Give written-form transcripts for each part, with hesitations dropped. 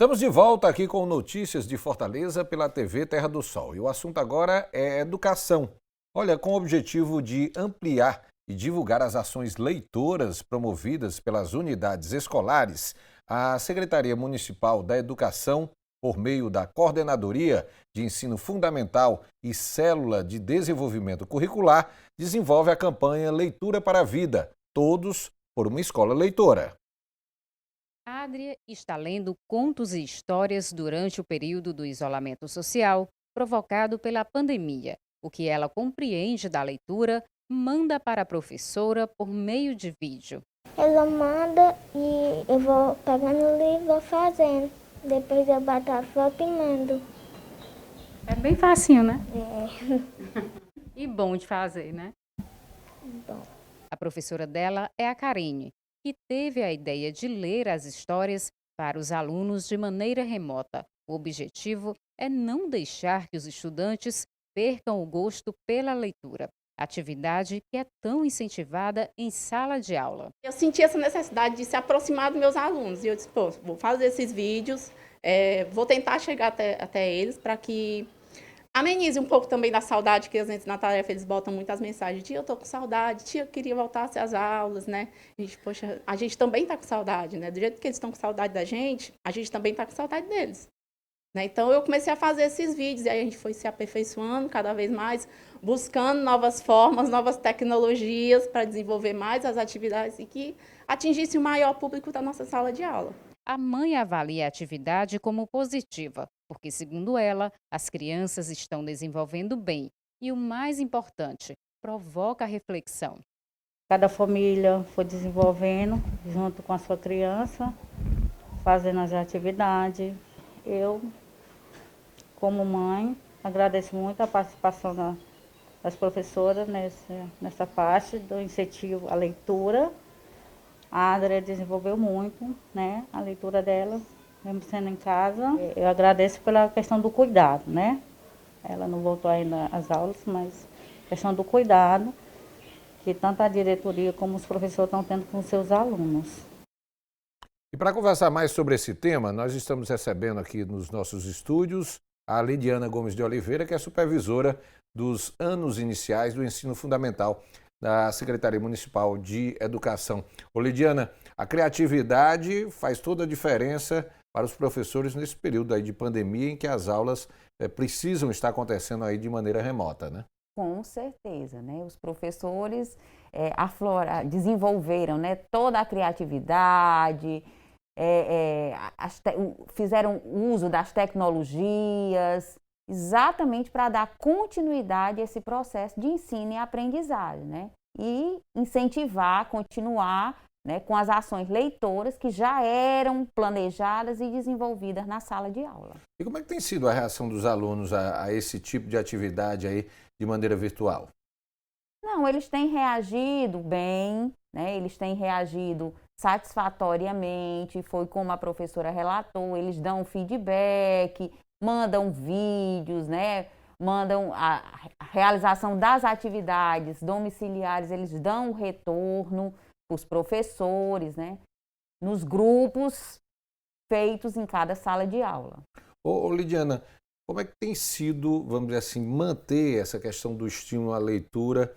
Estamos de volta aqui com notícias de Fortaleza pela TV Terra do Sol. E o assunto agora é educação. Olha, com o objetivo de ampliar e divulgar as ações leitoras promovidas pelas unidades escolares, a Secretaria Municipal da Educação, por meio da Coordenadoria de Ensino Fundamental e Célula de Desenvolvimento Curricular, desenvolve a campanha Leitura para a Vida, Todos por uma Escola Leitora. Adria está lendo contos e histórias durante o período do isolamento social provocado pela pandemia. O que ela compreende da leitura, manda para a professora por meio de vídeo. Ela manda e eu vou pegando o livro e vou fazendo. Depois eu bato a foto e mando. É bem facinho, né? É. E bom de fazer, né? Bom. A professora dela é a Karine, que teve a ideia de ler as histórias para os alunos de maneira remota. O objetivo é não deixar que os estudantes percam o gosto pela leitura, atividade que é tão incentivada em sala de aula. Eu senti essa necessidade de se aproximar dos meus alunos e eu disse, pô, vou fazer esses vídeos, vou tentar chegar até eles para que amenize um pouco também da saudade que às vezes na tarefa eles botam muitas mensagens. Tia, eu tô com saudade, tia, eu queria voltar às aulas, né? Poxa, a gente também tá com saudade, né? Do jeito que eles estão com saudade da gente também tá com saudade deles. Né? Então eu comecei a fazer esses vídeos e aí a gente foi se aperfeiçoando cada vez mais, buscando novas formas, novas tecnologias para desenvolver mais as atividades e que atingisse o maior público da nossa sala de aula. A mãe avalia a atividade como positiva, porque, segundo ela, as crianças estão desenvolvendo bem e, o mais importante, provoca reflexão. Cada família foi desenvolvendo junto com a sua criança, fazendo as atividades. Eu, como mãe, agradeço muito a participação das professoras nessa parte do incentivo à leitura. A Adria desenvolveu muito, né, a leitura dela, mesmo sendo em casa. Eu agradeço pela questão do cuidado, né? Ela não voltou ainda às aulas, mas questão do cuidado que tanto a diretoria como os professores estão tendo com seus alunos. E para conversar mais sobre esse tema, nós estamos recebendo aqui nos nossos estúdios a Lidiana Gomes de Oliveira, que é supervisora dos anos iniciais do ensino fundamental da Secretaria Municipal de Educação. Ô Lidiana, a criatividade faz toda a diferença para os professores nesse período aí de pandemia em que as aulas precisam estar acontecendo aí de maneira remota, né? Com certeza, né? Os professores desenvolveram, né, toda a criatividade, fizeram uso das tecnologias, exatamente para dar continuidade a esse processo de ensino e aprendizagem, né? E incentivar, continuar, né, com as ações leitoras que já eram planejadas e desenvolvidas na sala de aula. E como é que tem sido a reação dos alunos a esse tipo de atividade aí de maneira virtual? Não, eles têm reagido bem, né? Eles têm reagido satisfatoriamente, foi como a professora relatou, eles dão feedback, mandam vídeos, né? Mandam a realização das atividades domiciliares, eles dão o retorno para os professores, né? Nos grupos feitos em cada sala de aula. Ô Lidiana, como é que tem sido, vamos dizer assim, manter essa questão do estímulo à leitura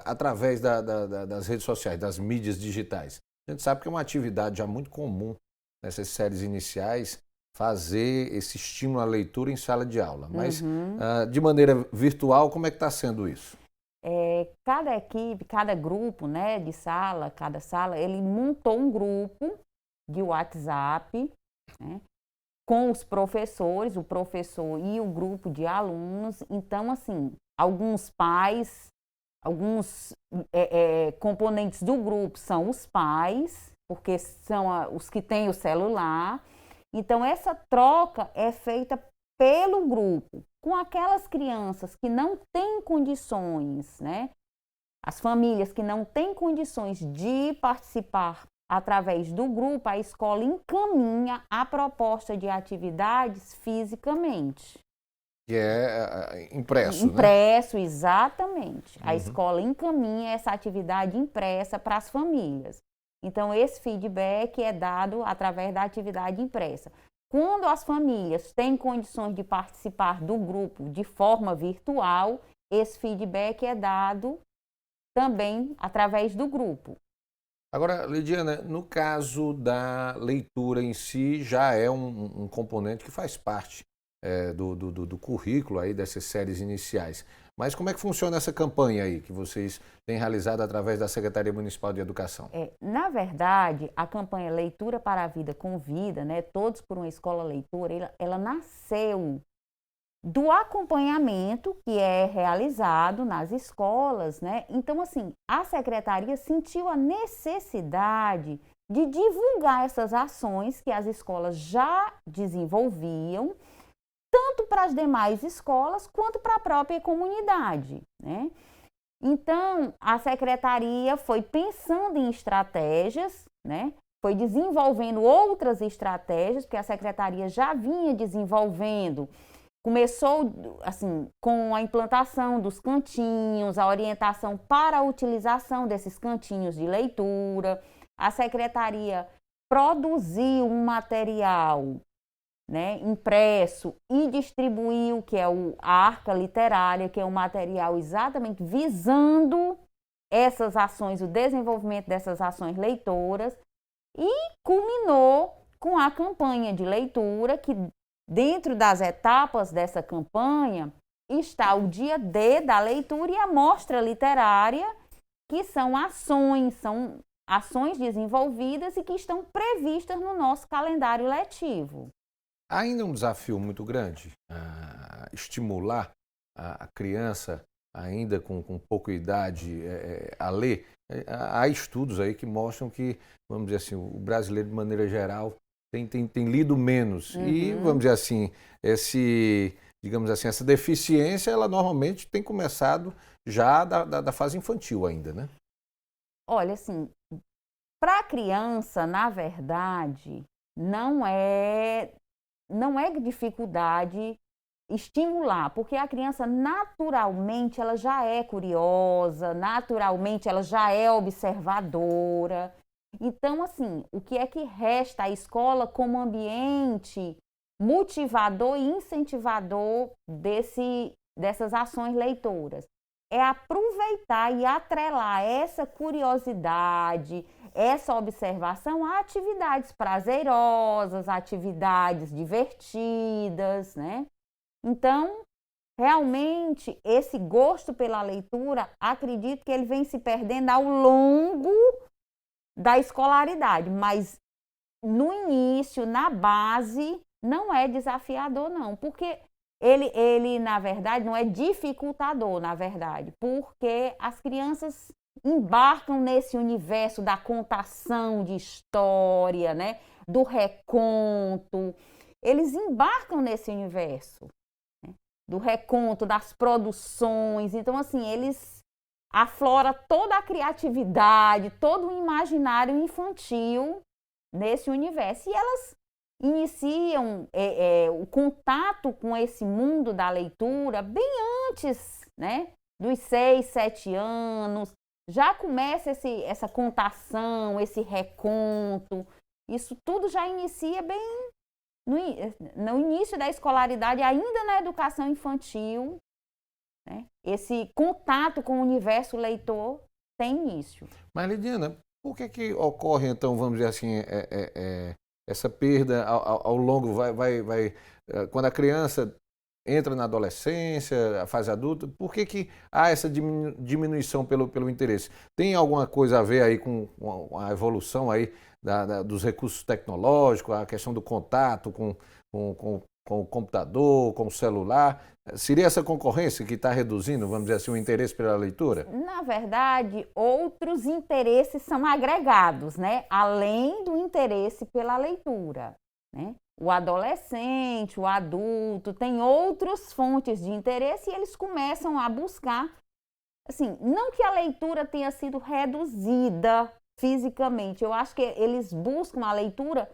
através das redes sociais, das mídias digitais? A gente sabe que é uma atividade já muito comum nessas séries iniciais, fazer esse estímulo à leitura em sala de aula. Mas, de maneira virtual, como é que está sendo isso? Cada equipe, cada grupo, né, de sala, cada sala, ele montou um grupo de WhatsApp, né, com os professores, o professor e o grupo de alunos. Então, assim, alguns pais, alguns componentes do grupo são os pais, porque são os que têm o celular. Então, essa troca é feita pelo grupo, com aquelas crianças que não têm condições, né? As famílias que não têm condições de participar através do grupo, a escola encaminha a proposta de atividades fisicamente. Que é impresso, Impresso, né? Exatamente. A escola encaminha essa atividade impressa para as famílias. Então, esse feedback é dado através da atividade impressa. Quando as famílias têm condições de participar do grupo de forma virtual, esse feedback é dado também através do grupo. Agora, Lidiana, no caso da leitura em si, já é um componente que faz parte do currículo aí dessas séries iniciais. Mas como é que funciona essa campanha aí que vocês têm realizado através da Secretaria Municipal de Educação? Na verdade, a campanha Leitura para a Vida com Vida, né, Todos por uma Escola Leitora, ela nasceu do acompanhamento que é realizado nas escolas, né? Então, assim, a Secretaria sentiu a necessidade de divulgar essas ações que as escolas já desenvolviam, tanto para as demais escolas quanto para a própria comunidade, né? Então, a Secretaria foi pensando em estratégias, né? Foi desenvolvendo outras estratégias, porque a Secretaria já vinha desenvolvendo. Começou, assim, com a implantação dos cantinhos, a orientação para a utilização desses cantinhos de leitura. A Secretaria produziu um material, né, impresso e distribuiu, que é a Arca Literária, que é um material exatamente visando essas ações, o desenvolvimento dessas ações leitoras, e culminou com a campanha de leitura, que dentro das etapas dessa campanha está o dia D da leitura e a mostra literária, que são ações desenvolvidas e que estão previstas no nosso calendário letivo. Ainda um desafio muito grande estimular a criança, ainda com pouca idade, a ler. Há estudos aí que mostram que, vamos dizer assim, o brasileiro, de maneira geral, tem lido menos. Uhum. E, vamos dizer assim, essa deficiência, ela normalmente tem começado já da fase infantil ainda, né? Olha, assim, para a criança, na verdade, não é dificuldade estimular, porque a criança naturalmente ela já é curiosa, naturalmente ela já é observadora. Então, assim, o que é que resta à escola como ambiente motivador e incentivador dessas ações leitoras? É aproveitar e atrelar essa curiosidade, essa observação a atividades prazerosas, atividades divertidas, né? Então, realmente, esse gosto pela leitura, acredito que ele vem se perdendo ao longo da escolaridade, mas no início, na base, não é desafiador, não, porque ele, na verdade, não é dificultador, na verdade, porque as crianças embarcam nesse universo da contação de história, né, do reconto. Eles embarcam nesse universo, né, do reconto, das produções. Então, assim, eles afloram toda a criatividade, todo o imaginário infantil nesse universo. E elas iniciam o contato com esse mundo da leitura bem antes, né, dos 6, 7 anos. Já começa essa contação, esse reconto. Isso tudo já inicia bem no início da escolaridade, ainda na educação infantil, né? Esse contato com o universo leitor tem início. Mas, Lidiana, por que ocorre, então, vamos dizer assim, essa perda ao longo, quando a criança entra na adolescência, a fase adulta, por que há essa diminuição pelo interesse? Tem alguma coisa a ver aí com a evolução aí dos recursos tecnológicos, a questão do contato com o computador, com o celular? Seria essa concorrência que está reduzindo, vamos dizer assim, o interesse pela leitura? Na verdade, outros interesses são agregados, né? Além do interesse pela leitura, né? O adolescente, o adulto, tem outras fontes de interesse e eles começam a buscar, assim, não que a leitura tenha sido reduzida fisicamente, eu acho que eles buscam a leitura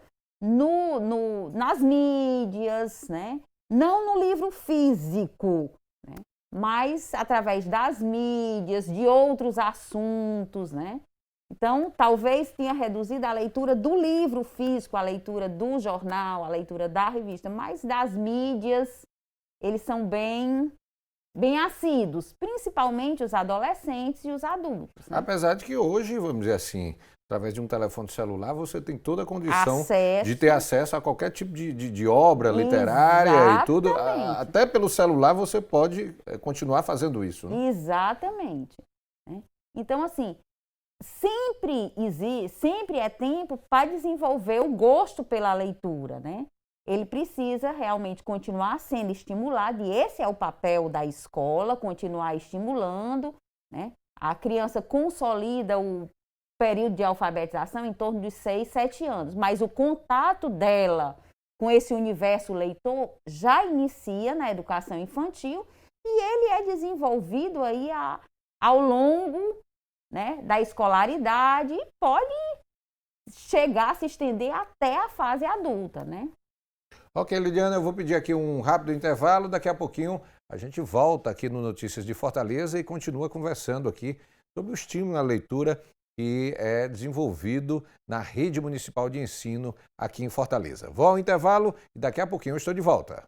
nas mídias, né? Não no livro físico, né? Mas através das mídias, de outros assuntos, né? Então, talvez tenha reduzido a leitura do livro físico, a leitura do jornal, a leitura da revista, mas das mídias, eles são bem assíduos, principalmente os adolescentes e os adultos. Né? Apesar de que hoje, vamos dizer assim, através de um telefone celular, você tem toda a condição de ter acesso a qualquer tipo de obra literária. Exatamente. E tudo. Até pelo celular você pode continuar fazendo isso. Né? Exatamente. Né? Então, assim, sempre é tempo para desenvolver o gosto pela leitura, né? Ele precisa realmente continuar sendo estimulado, e esse é o papel da escola, continuar estimulando, né? A criança consolida o período de alfabetização em torno de 6, 7 anos, mas o contato dela com esse universo leitor já inicia na educação infantil e ele é desenvolvido aí ao longo, né, da escolaridade e pode chegar a se estender até a fase adulta, né? Ok, Lidiana, eu vou pedir aqui um rápido intervalo, daqui a pouquinho a gente volta aqui no Notícias de Fortaleza e continua conversando aqui sobre o estímulo à leitura que é desenvolvido na Rede Municipal de Ensino aqui em Fortaleza. Vou ao intervalo e daqui a pouquinho eu estou de volta.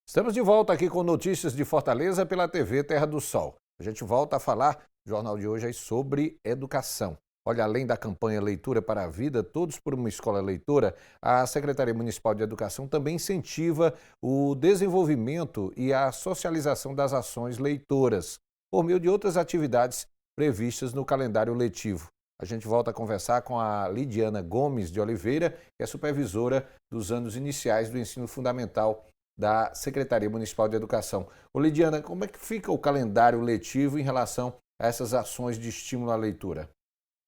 Estamos de volta aqui com Notícias de Fortaleza pela TV Terra do Sol. A gente volta a falar no jornal de hoje aí sobre educação. Olha, além da campanha Leitura para a Vida, Todos por uma Escola Leitora, a Secretaria Municipal de Educação também incentiva o desenvolvimento e a socialização das ações leitoras, por meio de outras atividades previstas no calendário letivo. A gente volta a conversar com a Lidiana Gomes de Oliveira, que é supervisora dos anos iniciais do ensino fundamental da Secretaria Municipal de Educação. Ô Lidiana, como é que fica o calendário letivo em relação a essas ações de estímulo à leitura?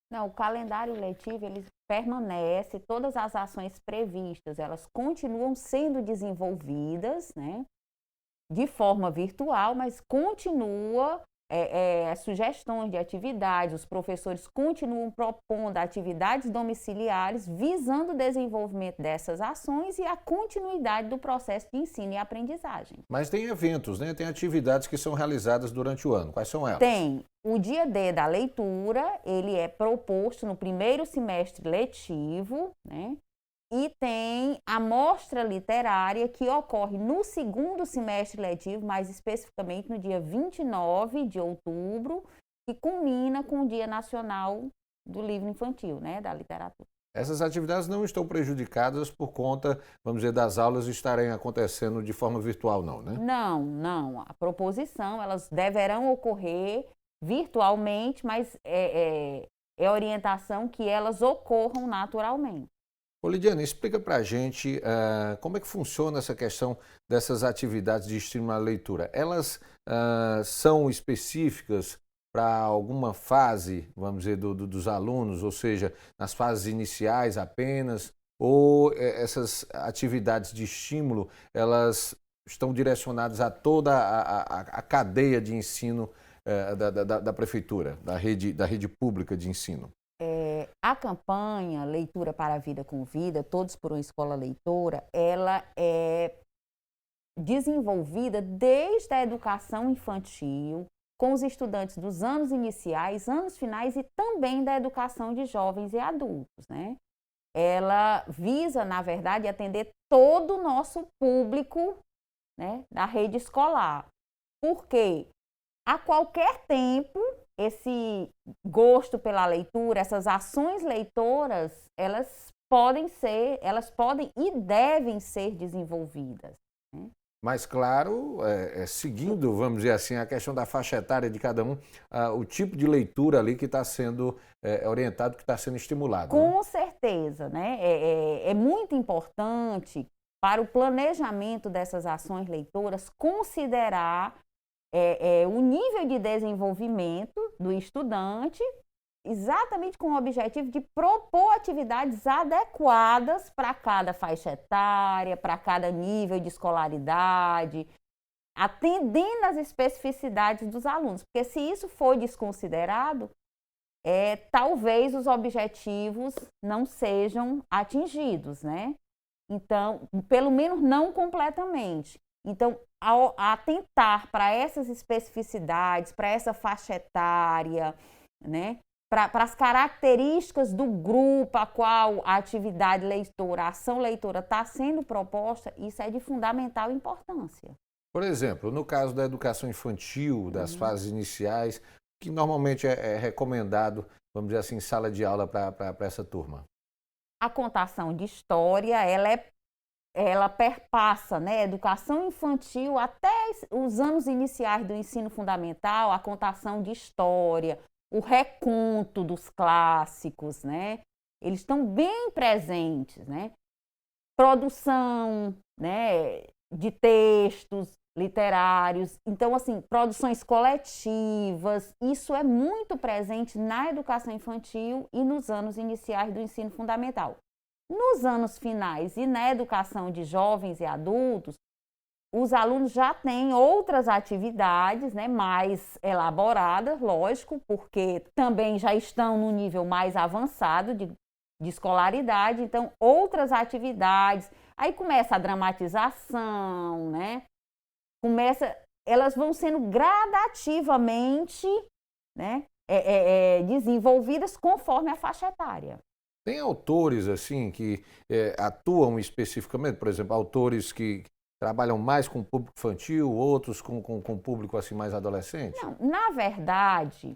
Não, o calendário letivo, ele permanece, todas as ações previstas, elas continuam sendo desenvolvidas, né, de forma virtual, mas continua sugestões de atividades, os professores continuam propondo atividades domiciliares visando o desenvolvimento dessas ações e a continuidade do processo de ensino e aprendizagem. Mas tem eventos, né? Tem atividades que são realizadas durante o ano. Quais são elas? Tem. O Dia D da Leitura, ele é proposto no primeiro semestre letivo, né? E tem a mostra literária que ocorre no segundo semestre letivo, mais especificamente no dia 29 de outubro, que culmina com o Dia Nacional do Livro Infantil, né, da literatura. Essas atividades não estão prejudicadas por conta, vamos dizer, das aulas estarem acontecendo de forma virtual, não, né? Não. A proposição, elas deverão ocorrer virtualmente, mas é orientação que elas ocorram naturalmente. Ô Lidiana, explica pra gente como é que funciona essa questão dessas atividades de estímulo à leitura. Elas são específicas para alguma fase, vamos dizer, dos alunos, ou seja, nas fases iniciais apenas, ou essas atividades de estímulo, elas estão direcionadas a toda a cadeia de ensino da prefeitura, da rede pública de ensino? A campanha Leitura para a Vida com Vida, Todos por uma Escola Leitora, ela é desenvolvida desde a educação infantil, com os estudantes dos anos iniciais, anos finais e também da educação de jovens e adultos, né? Ela visa, na verdade, atender todo o nosso público, né, da rede escolar. Porque a qualquer tempo, esse gosto pela leitura, essas ações leitoras, elas podem e devem ser desenvolvidas, né? Mas, claro, seguindo, vamos dizer assim, a questão da faixa etária de cada um, o tipo de leitura ali que está sendo orientado, que está sendo estimulado. Com certeza, né? É muito importante para o planejamento dessas ações leitoras considerar o nível de desenvolvimento do estudante, exatamente com o objetivo de propor atividades adequadas para cada faixa etária, para cada nível de escolaridade, atendendo às especificidades dos alunos. Porque se isso for desconsiderado, talvez os objetivos não sejam atingidos, né? Então, pelo menos não completamente. Então, atentar para essas especificidades, para essa faixa etária, né? Para as características do grupo a qual a atividade leitora, a ação leitora está sendo proposta, isso é de fundamental importância. Por exemplo, no caso da educação infantil, das fases iniciais, que normalmente é recomendado, vamos dizer assim, em sala de aula para essa turma? A contação de história, ela perpassa, né, educação infantil até os anos iniciais do ensino fundamental, a contação de história, o reconto dos clássicos, né? Eles estão bem presentes, né? Produção, né, de textos literários. Então, assim, produções coletivas, isso é muito presente na educação infantil e nos anos iniciais do ensino fundamental. Nos anos finais e na educação de jovens e adultos, os alunos já têm outras atividades, né, mais elaboradas, lógico, porque também já estão no nível mais avançado de escolaridade, então outras atividades, aí começa a dramatização, né, elas vão sendo gradativamente, né, desenvolvidas conforme a faixa etária. Tem autores assim que atuam especificamente, por exemplo, autores que trabalham mais com o público infantil, outros com público assim mais adolescente? Não, na verdade,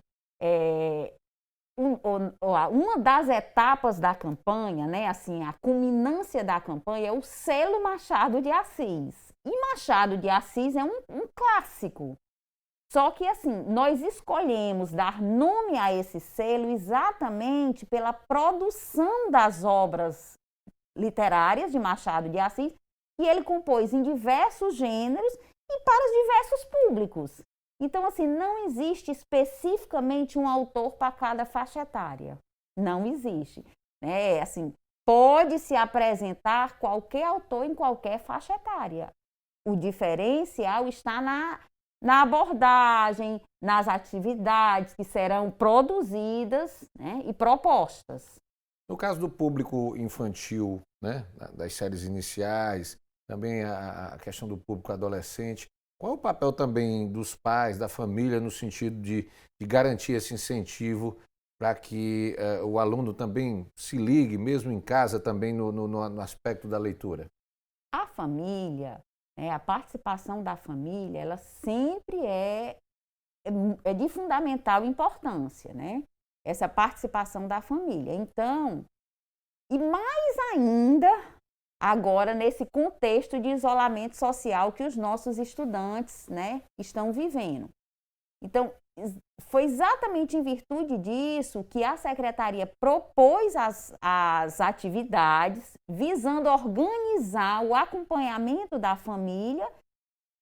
uma das etapas da campanha, né, assim, a culminância da campanha é o selo Machado de Assis. E Machado de Assis é um clássico. Só que, assim, nós escolhemos dar nome a esse selo exatamente pela produção das obras literárias de Machado de Assis, que ele compôs em diversos gêneros e para os diversos públicos. Então, assim, não existe especificamente um autor para cada faixa etária. Não existe. Né? Assim, pode-se apresentar qualquer autor em qualquer faixa etária. O diferencial está na abordagem, nas atividades que serão produzidas, né, e propostas. No caso do público infantil, né, das séries iniciais, também a questão do público adolescente, qual é o papel também dos pais, da família, no sentido de garantir esse incentivo para que o aluno também se ligue, mesmo em casa, também no aspecto da leitura? A família, a participação da família, ela sempre é de fundamental importância, né? Essa participação da família. Então, e mais ainda, agora nesse contexto de isolamento social que os nossos estudantes, né, estão vivendo. Então, foi exatamente em virtude disso que a Secretaria propôs as atividades visando organizar o acompanhamento da família,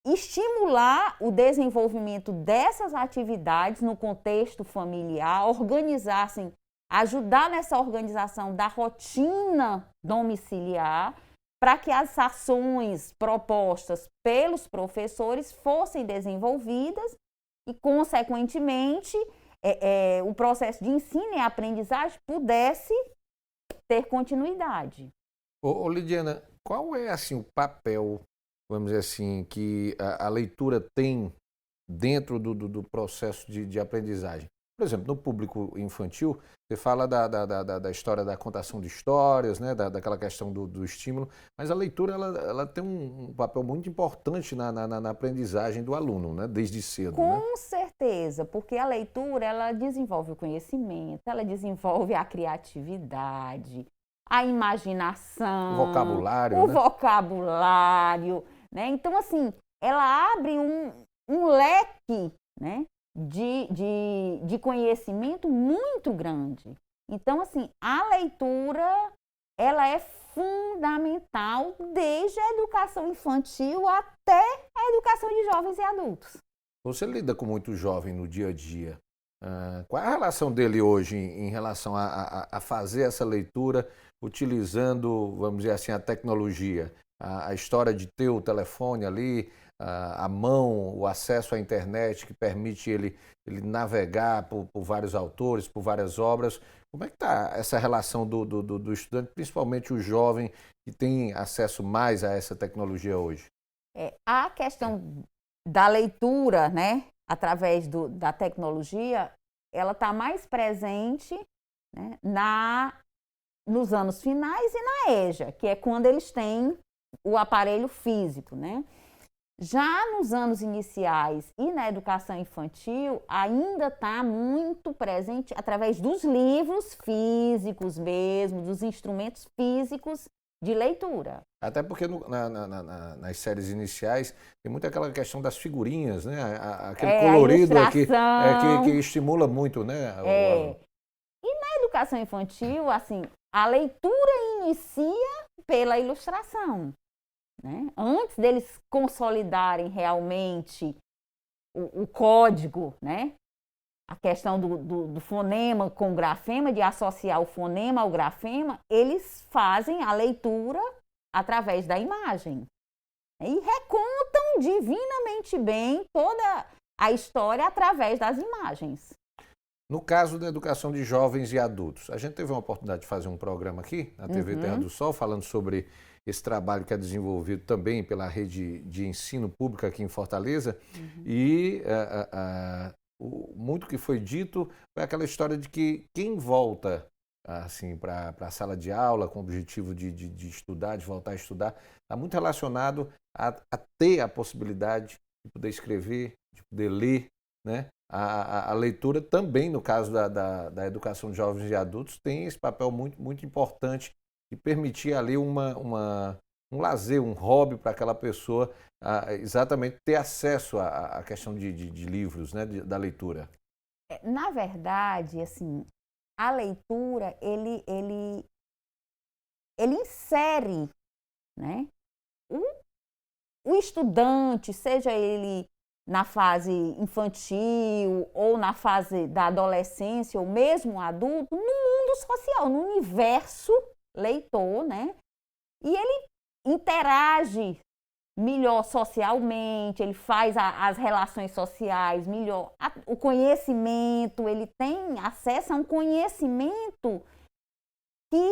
estimular o desenvolvimento dessas atividades no contexto familiar, organizar, assim, ajudar nessa organização da rotina domiciliar, para que as ações propostas pelos professores fossem desenvolvidas e, consequentemente, o processo de ensino e aprendizagem pudesse ter continuidade. Lidiana, qual é assim, o papel, vamos dizer assim, que a leitura tem dentro do processo de aprendizagem? Por exemplo, no público infantil, você fala da história da contação de histórias, né, daquela questão do estímulo, mas a leitura ela tem um papel muito importante na aprendizagem do aluno, né, desde cedo. Com certeza, porque a leitura ela desenvolve o conhecimento, ela desenvolve a criatividade, a imaginação, o vocabulário. O vocabulário, né? Então, assim, ela abre um leque, né, de conhecimento muito grande. Então, assim, a leitura, ela é fundamental desde a educação infantil até a educação de jovens e adultos. Você lida com muito jovem no dia a dia. Qual é a relação dele hoje em relação a fazer essa leitura utilizando, vamos dizer assim, a tecnologia? A história de ter o telefone ali, a mão, o acesso à internet que permite ele navegar por vários autores, por várias obras. Como é que está essa relação do estudante, principalmente o jovem que tem acesso mais a essa tecnologia hoje? A questão da leitura, né, através da tecnologia, ela está mais presente, né, nos anos finais e na EJA, que é quando eles têm o aparelho físico, né? Já nos anos iniciais e na educação infantil, ainda está muito presente através dos livros físicos mesmo, dos instrumentos físicos de leitura. Até porque nas séries iniciais tem muito aquela questão das figurinhas, né? Aquele colorido que estimula muito, né? E na educação infantil, assim, a leitura inicia pela ilustração, né? Antes deles consolidarem realmente o código, né? A questão do fonema com o grafema, de associar o fonema ao grafema, eles fazem a leitura através da imagem. E recontam divinamente bem toda a história através das imagens. No caso da educação de jovens e adultos, a gente teve uma oportunidade de fazer um programa aqui na TV Terra do Sol, falando sobre esse trabalho que é desenvolvido também pela rede de ensino pública aqui em Fortaleza. E muito que foi dito foi aquela história de que quem volta assim, para a sala de aula com o objetivo de estudar, de voltar a estudar, está muito relacionado a ter a possibilidade de poder escrever, de poder ler, né? A leitura também, no caso da educação de jovens e adultos, tem esse papel muito, muito importante de permitir ali um lazer, um hobby para aquela pessoa exatamente ter acesso à questão de livros, né, da leitura. Na verdade, assim, a leitura, ele insere, né, o estudante, seja ele na fase infantil ou na fase da adolescência ou mesmo adulto, no mundo social, no universo leitor, né? E ele interage melhor socialmente, ele faz as relações sociais melhor, o conhecimento, ele tem acesso a um conhecimento que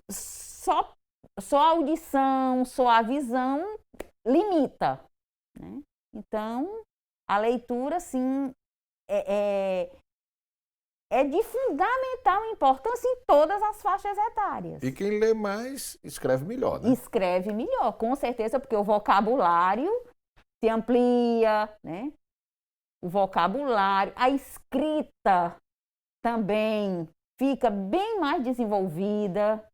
só a audição, só a visão limita, né? Então, a leitura, sim, é de fundamental importância em todas as faixas etárias. E quem lê mais, escreve melhor, né? Escreve melhor, com certeza, porque o vocabulário se amplia, né? O vocabulário, a escrita também fica bem mais desenvolvida.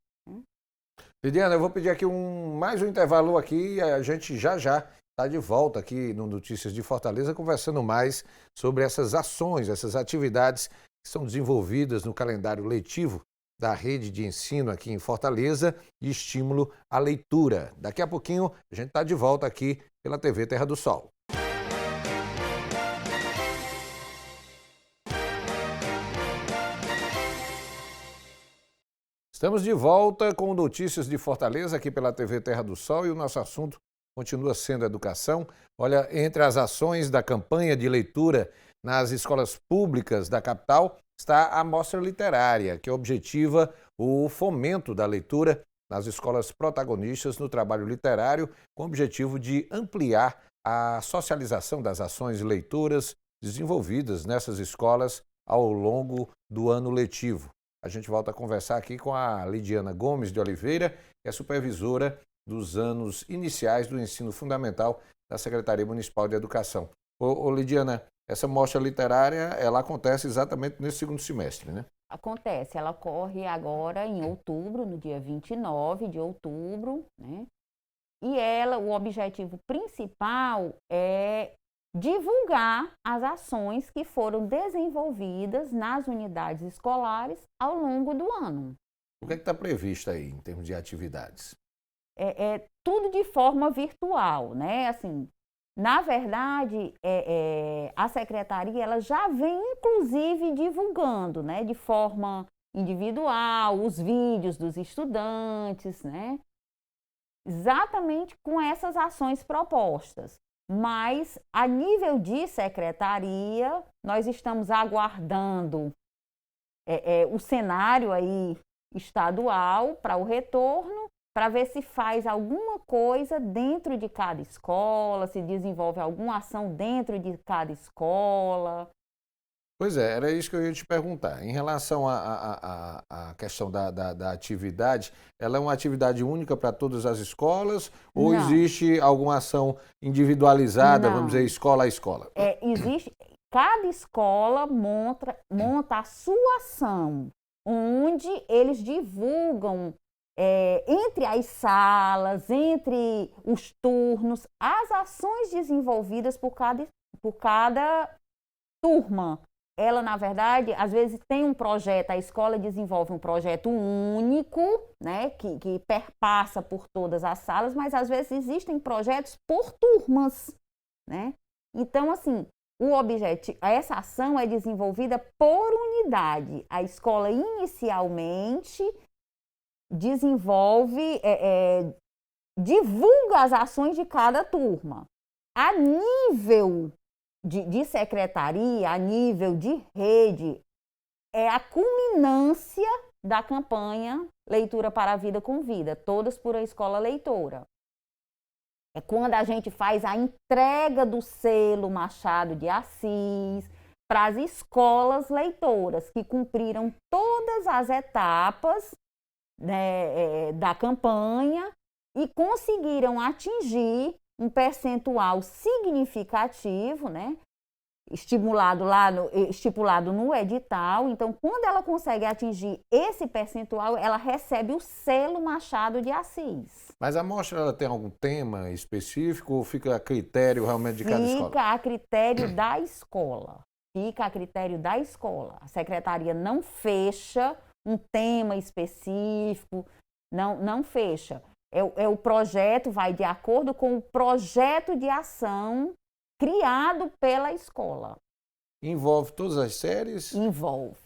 Lidiana, eu vou pedir aqui mais um intervalo aqui, a gente já está de volta aqui no Notícias de Fortaleza, conversando mais sobre essas ações, essas atividades que são desenvolvidas no calendário letivo da rede de ensino aqui em Fortaleza de estímulo à leitura. Daqui a pouquinho a gente está de volta aqui pela TV Terra do Sol. Estamos de volta com Notícias de Fortaleza aqui pela TV Terra do Sol e o nosso assunto continua sendo educação. Olha, entre as ações da campanha de leitura nas escolas públicas da capital está a mostra literária, que objetiva o fomento da leitura nas escolas protagonistas no trabalho literário, com o objetivo de ampliar a socialização das ações leitoras desenvolvidas nessas escolas ao longo do ano letivo. A gente volta a conversar aqui com a Lidiana Gomes de Oliveira, que é supervisora dos anos iniciais do ensino fundamental da Secretaria Municipal de Educação. Ô Lidiana, essa mostra literária, ela acontece exatamente nesse segundo semestre, né? Acontece, ela ocorre agora em outubro, no dia 29 de outubro, né? E o objetivo principal é divulgar as ações que foram desenvolvidas nas unidades escolares ao longo do ano. O que está previsto aí em termos de atividades? Tudo de forma virtual, né? Assim, na verdade, a secretaria ela já vem, inclusive, divulgando, né, de forma individual, os vídeos dos estudantes, né? Exatamente com essas ações propostas. Mas, a nível de secretaria, nós estamos aguardando o cenário aí estadual para o retorno, para ver se faz alguma coisa dentro de cada escola, se desenvolve alguma ação dentro de cada escola. Pois é, era isso que eu ia te perguntar. Em relação à questão da atividade, ela é uma atividade única para todas as escolas ou Não. existe alguma ação individualizada, vamos dizer, Não. escola a escola? Cada escola monta a sua ação, onde eles divulgam entre as salas, entre os turnos, as ações desenvolvidas por cada turma. Ela, na verdade, às vezes tem um projeto, a escola desenvolve um projeto único, né, que perpassa por todas as salas, mas às vezes existem projetos por turmas, né? Então, assim, o objetivo, essa ação é desenvolvida por unidade. A escola inicialmente desenvolve, divulga as ações de cada turma. A nível de secretaria, a nível de rede, é a culminância da campanha Leitura para a Vida com Vida, todas por a Escola Leitora. É quando a gente faz a entrega do selo Machado de Assis para as escolas leitoras que cumpriram todas as etapas, né, da campanha e conseguiram atingir um percentual significativo, né, estipulado no edital. Então, quando ela consegue atingir esse percentual, ela recebe o selo Machado de Assis. Mas a mostra ela tem algum tema específico ou fica a critério realmente de cada escola? Fica a critério da escola. Fica a critério da escola. A secretaria não fecha um tema específico, não fecha. O projeto vai de acordo com o projeto de ação criado pela escola. Envolve todas as séries? Envolve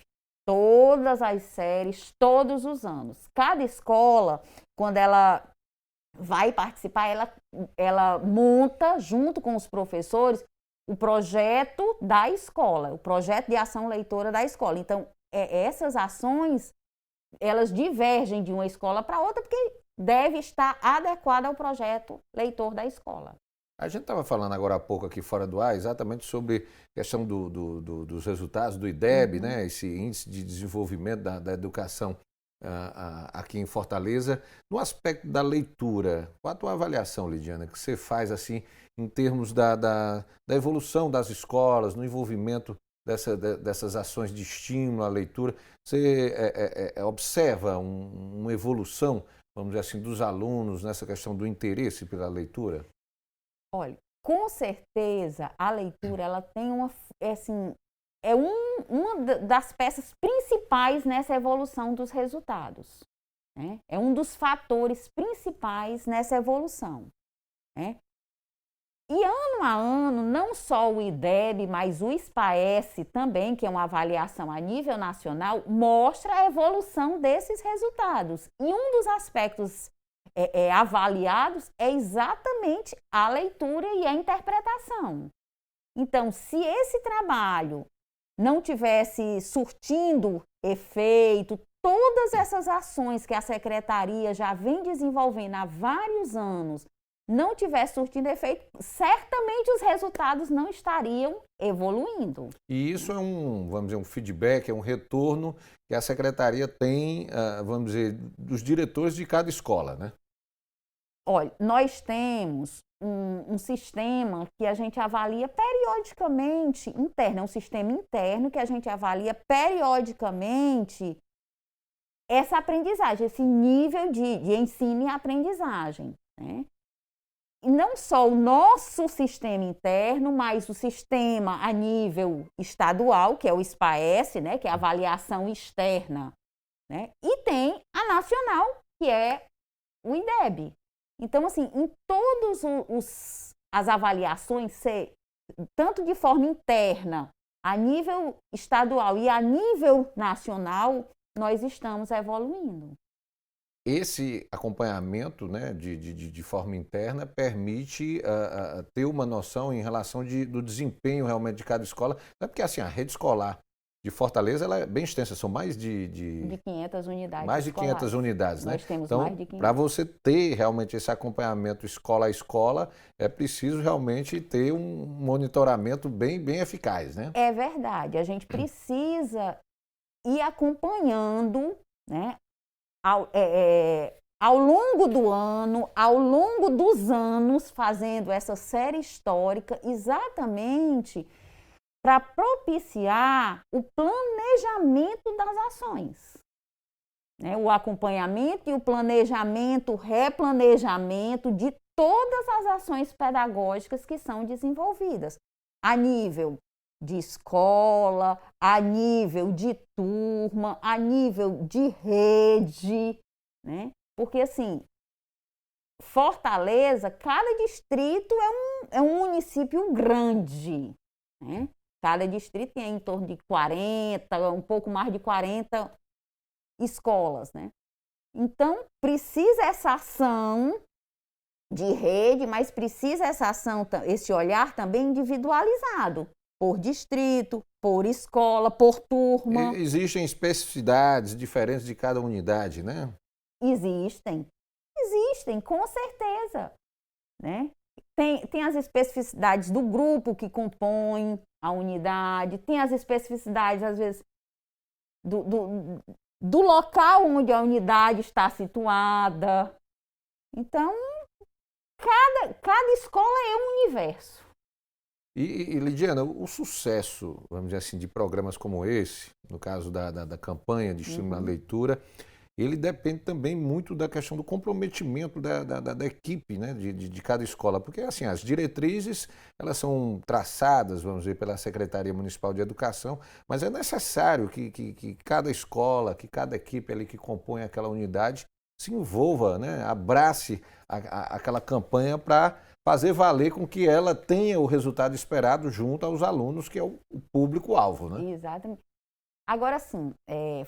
todas as séries, todos os anos. Cada escola, quando ela vai participar, ela monta, junto com os professores, o projeto da escola, o projeto de ação leitora da escola. Então, essas ações, elas divergem de uma escola para outra, porque deve estar adequada ao projeto leitor da escola. A gente estava falando agora há pouco aqui fora do ar exatamente sobre a questão dos resultados do IDEB, né? Esse índice de desenvolvimento da educação aqui em Fortaleza. No aspecto da leitura, qual a tua avaliação, Lidiana, que você faz assim em termos da evolução das escolas, no envolvimento dessas ações de estímulo à leitura? Você observa uma evolução, vamos dizer assim, dos alunos nessa questão do interesse pela leitura? Olha, com certeza a leitura ela tem uma das peças principais nessa evolução dos resultados, né? É um dos fatores principais nessa evolução, né? E ano a ano, não só o IDEB, mas o SPAES também, que é uma avaliação a nível nacional, mostra a evolução desses resultados. E um dos aspectos avaliados é exatamente a leitura e a interpretação. Então, se esse trabalho não tivesse surtindo efeito, todas essas ações que a secretaria já vem desenvolvendo há vários anos não tivesse surtindo efeito, certamente os resultados não estariam evoluindo. E isso é vamos dizer, um feedback, é um retorno que a secretaria tem, vamos dizer, dos diretores de cada escola, né? Olha, nós temos um sistema que a gente avalia periodicamente interno, é um sistema interno que a gente avalia periodicamente essa aprendizagem, esse nível de ensino e aprendizagem, né? E não só o nosso sistema interno, mas o sistema a nível estadual, que é o SPAES, né, que é a avaliação externa, né? E tem a nacional, que é o IDEB. Então, assim, em todas as avaliações, tanto de forma interna, a nível estadual e a nível nacional, nós estamos evoluindo. Esse acompanhamento, né, de forma interna permite ter uma noção em relação do desempenho realmente de cada escola, não é porque assim, a rede escolar de Fortaleza ela é bem extensa, são mais De 500 unidades mais de 500 escolares. unidades, né? Nós temos Então, mais de 500. para você ter realmente esse acompanhamento escola a escola, é preciso realmente ter um monitoramento bem eficaz, né? É verdade, a gente precisa ir acompanhando, né, ao longo do ano, ao longo dos anos, fazendo essa série histórica exatamente para propiciar o planejamento das ações, né? O acompanhamento e o planejamento, replanejamento de todas as ações pedagógicas que são desenvolvidas a nível de escola, a nível de turma, a nível de rede, né? Porque assim, Fortaleza, cada distrito é um município grande, né? Cada distrito tem em torno de 40, um pouco mais de 40 escolas, né? Então, precisa essa ação de rede, mas precisa essa ação, esse olhar também individualizado, por distrito, por escola, por turma. Existem especificidades diferentes de cada unidade, né? Existem, com certeza, né? Tem as especificidades do grupo que compõe a unidade, tem as especificidades, às vezes, do local onde a unidade está situada. Então, cada escola é um universo. E Lidiana, o sucesso, vamos dizer assim, de programas como esse, no caso da campanha de estímulo à leitura, ele depende também muito da questão do comprometimento da equipe, né, de cada escola, porque assim, as diretrizes, elas são traçadas, vamos dizer, pela Secretaria Municipal de Educação, mas é necessário que cada escola, que cada equipe ali que compõe aquela unidade se envolva, né, abrace aquela campanha para fazer valer com que ela tenha o resultado esperado junto aos alunos, que é o público-alvo, né? Exatamente. Agora sim,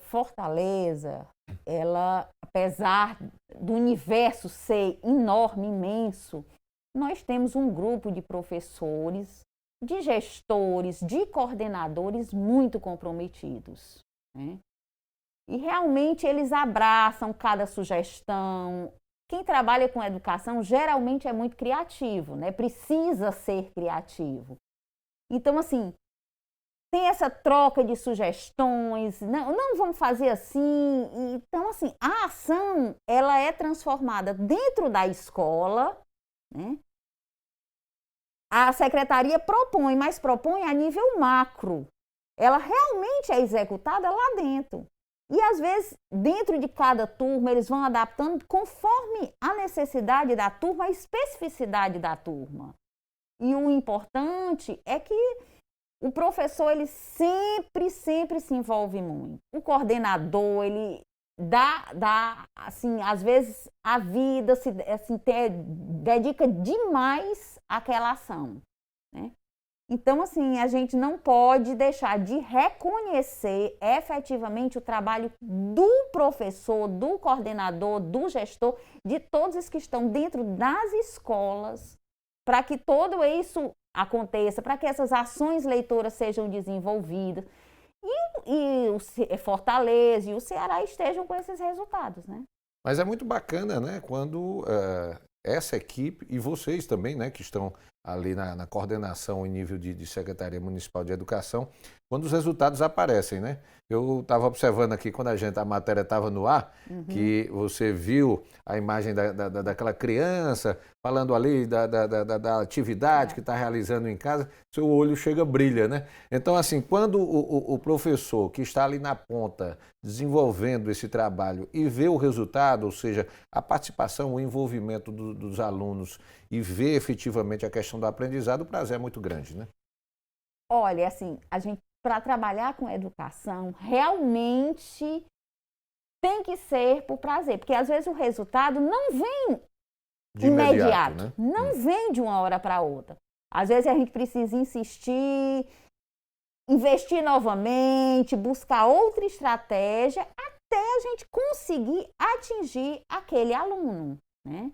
Fortaleza, ela, apesar do universo ser enorme, imenso, nós temos um grupo de professores, de gestores, de coordenadores muito comprometidos, né? E realmente eles abraçam cada sugestão. Quem trabalha com educação geralmente é muito criativo, né? Precisa ser criativo. Então, assim, tem essa troca de sugestões, não vamos fazer assim. Então, assim, a ação, ela é transformada dentro da escola, né? A secretaria propõe, mas propõe a nível macro. Ela realmente é executada lá dentro. E, às vezes, dentro de cada turma, eles vão adaptando conforme a necessidade da turma, a especificidade da turma. E o importante é que o professor, ele sempre se envolve muito. O coordenador, ele dá assim, às vezes, a vida, assim, dedica demais àquela ação, né? Então, assim, a gente não pode deixar de reconhecer efetivamente o trabalho do professor, do coordenador, do gestor, de todos os que estão dentro das escolas, para que tudo isso aconteça, para que essas ações leitoras sejam desenvolvidas e o Fortaleza e o Ceará estejam com esses resultados, né? Mas é muito bacana, né, quando essa equipe e vocês também, né, que estão ali na coordenação em nível de Secretaria Municipal de Educação, quando os resultados aparecem, né? Eu estava observando aqui, quando a matéria estava no ar, que você viu a imagem daquela criança falando ali da atividade que está realizando em casa, seu olho chega, brilha, né? Então, assim, quando o professor que está ali na ponta desenvolvendo esse trabalho e vê o resultado, ou seja, a participação, o envolvimento dos alunos e vê efetivamente a questão do aprendizado, o prazer é muito grande, né? Olha, assim, a gente, para trabalhar com educação, realmente tem que ser por prazer, porque às vezes o resultado não vem De imediato, né? não vem de uma hora para outra. Às vezes a gente precisa insistir, investir novamente, buscar outra estratégia até a gente conseguir atingir aquele aluno, né?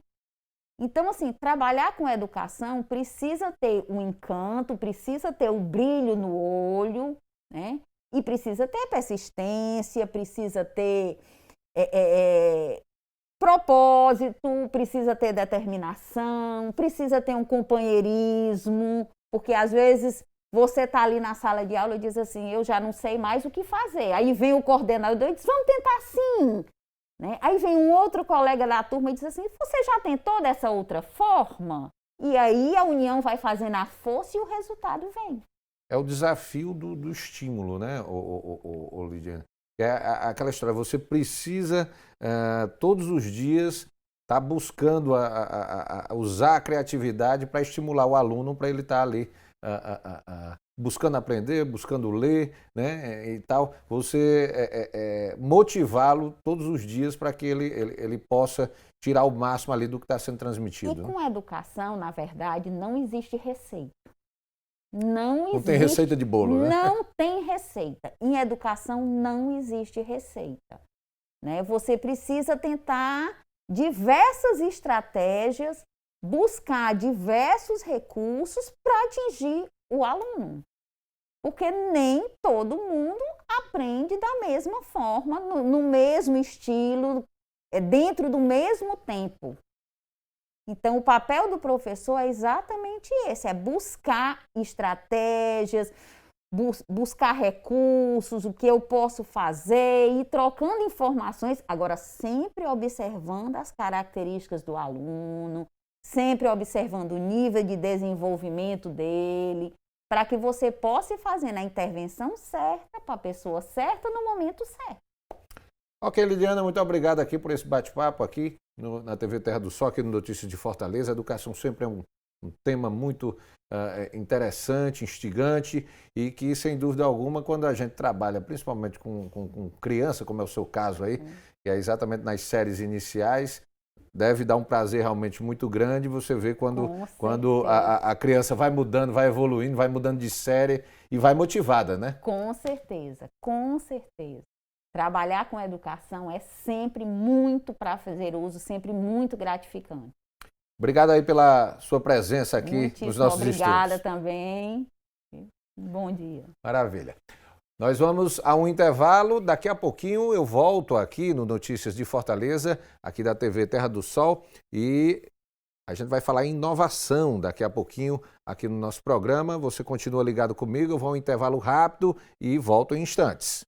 Então, assim, trabalhar com educação precisa ter um encanto, precisa ter o brilho no olho, né? E precisa ter persistência, precisa ter propósito, precisa ter determinação, precisa ter um companheirismo, porque às vezes você está ali na sala de aula e diz assim, eu já não sei mais o que fazer. Aí vem o coordenador e diz, vamos tentar assim. Né? Aí vem um outro colega da turma e diz assim, você já tentou dessa outra forma? E aí a união vai fazendo a força e o resultado vem. É o desafio do estímulo, né, Lidiane? É aquela história, você precisa todos os dias estar buscando usar a criatividade para estimular o aluno, para ele estar ali buscando aprender, buscando ler, né, e tal. Você motivá-lo todos os dias para que ele possa tirar o máximo ali do que está sendo transmitido. E com a educação, na verdade, não existe receita. Não tem receita de bolo, né? Não tem receita. Em educação não existe receita. Né? Você precisa tentar diversas estratégias, buscar diversos recursos para atingir o aluno. Porque nem todo mundo aprende da mesma forma, no mesmo estilo, dentro do mesmo tempo. Então, o papel do professor é exatamente esse, é buscar estratégias, buscar recursos, o que eu posso fazer, ir trocando informações, agora sempre observando as características do aluno, sempre observando o nível de desenvolvimento dele, para que você possa ir fazendo a intervenção certa para a pessoa certa no momento certo. Ok, Lidiana, muito obrigado aqui por esse bate-papo aqui na TV Terra do Sol, aqui no Notícias de Fortaleza. A educação sempre é um tema muito interessante, instigante e que, sem dúvida alguma, quando a gente trabalha principalmente com criança, como é o seu caso aí, que é exatamente nas séries iniciais, deve dar um prazer realmente muito grande você ver quando a criança vai mudando, vai evoluindo, vai mudando de série e vai motivada, né? Com certeza, com certeza. Trabalhar com educação é sempre muito prazeroso, sempre muito gratificante. Obrigado aí pela sua presença aqui nos nossos estúdios. Obrigada também. Bom dia. Maravilha. Nós vamos a um intervalo. Daqui a pouquinho eu volto aqui no Notícias de Fortaleza, aqui da TV Terra do Sol, e a gente vai falar em inovação daqui a pouquinho aqui no nosso programa. Você continua ligado comigo, eu vou a um intervalo rápido e volto em instantes.